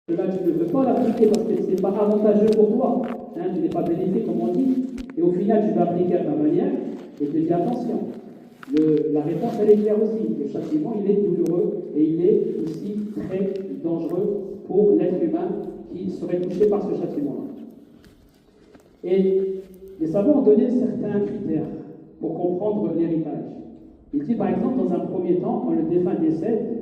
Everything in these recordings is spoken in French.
Là, tu ne veux pas l'appliquer parce que ce n'est pas avantageux pour toi. Tu n'es pas bénéfique, comme on dit. Et au final, tu vas appliquer à ta manière et te dis attention. La réponse, elle est claire aussi. Le châtiment, il est douloureux et il est aussi très dangereux pour l'être humain qui serait touché par ce châtiment-là. Et les savants ont donné certains critères pour comprendre l'héritage. Il dit par exemple, dans un premier temps, quand le défunt décède,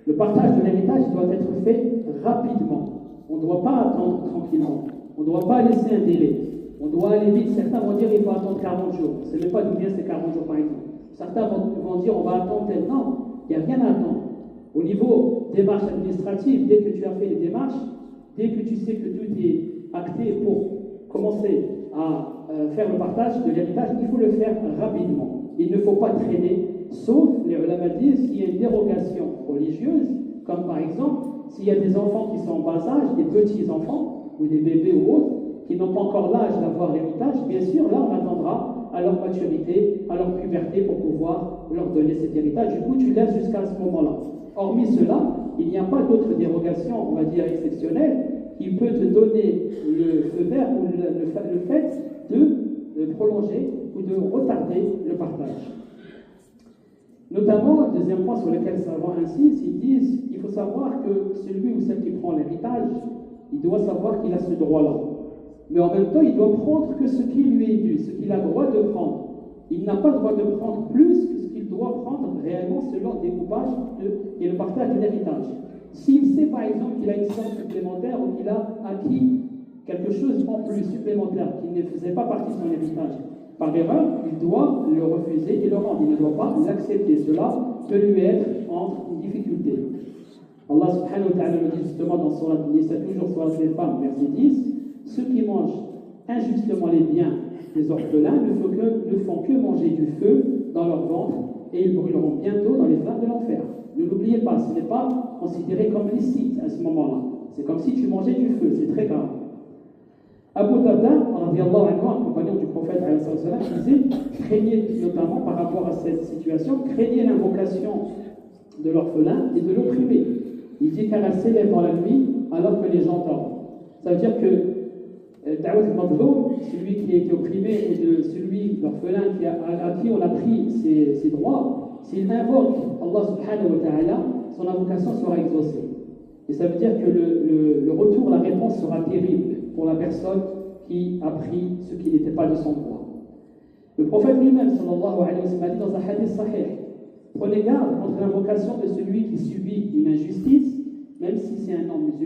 le partage de l'héritage doit être fait rapidement. On ne doit pas attendre tranquillement. On ne doit pas laisser un délai. On doit aller vite. Certains vont dire qu'il faut attendre 40 jours. On ne sait même pas d'où vient ces 40 jours par exemple. Certains vont dire on va attendre tel. Non, il n'y a rien à attendre. Au niveau démarche administrative, dès que tu as fait les démarches, dès que tu sais que tout est acté pour commencer à faire le partage de l'héritage, il faut le faire rapidement. Il ne faut pas traîner, sauf, les ulama disent, s'il y a une dérogation religieuse, comme par exemple, s'il y a des enfants qui sont en bas âge, des petits-enfants, ou des bébés ou autres, qui n'ont pas encore l'âge d'avoir l'héritage, bien sûr, là, on attendra à leur maturité, à leur puberté, pour pouvoir leur donner cet héritage. Du coup, tu laisses jusqu'à ce moment-là. Hormis cela, il n'y a pas d'autre dérogation, on va dire, exceptionnelle, qui peut te donner le feu vert ou le fait de prolonger ou de retarder le partage. Notamment, le deuxième point sur lequel les savants insistent, ils disent qu'il faut savoir que celui ou celle qui prend l'héritage, il doit savoir qu'il a ce droit-là. Mais en même temps, il doit prendre que ce qui lui est dû, ce qu'il a le droit de prendre. Il n'a pas le droit de prendre plus que ce qu'il doit prendre réellement selon le découpage et le partage de l'héritage. S'il sait par exemple qu'il a une somme supplémentaire ou qu'il a acquis quelque chose en plus supplémentaire qui ne faisait pas partie de son héritage, par erreur, il doit le refuser et le rendre. Il ne doit pas l'accepter. Cela peut lui être en difficulté. Allah subhanahu wa ta'ala nous dit justement dans Surat Nisa, toujours sur les femmes, verset 10, ceux qui mangent injustement les biens des orphelins ne font que manger du feu dans leur ventre et ils brûleront bientôt dans les flammes de l'enfer. Ne l'oubliez pas, ce n'est pas considéré comme licite à ce moment-là. C'est comme si tu mangeais du feu, c'est très grave. Abu Darda, un compagnon du prophète, disait, craignez notamment par rapport à cette situation, craignez l'invocation de l'orphelin et de l'opprimé. Il dit qu'elle s'élève dans la nuit alors que les gens dorment. Ça veut dire que celui qui est opprimé et de celui, l'orphelin à qui on a pris ses droits, s'il invoque Allah subhanahu wa ta'ala, son invocation sera exaucée. Et ça veut dire que le retour, la réponse sera terrible pour la personne qui a pris ce qui n'était pas de son droit. Le prophète lui-même, sallallahu alayhi wa sallam, dit dans un hadith sahih, prenez garde contre l'invocation de celui qui subit une injustice, même si c'est un homme musulman.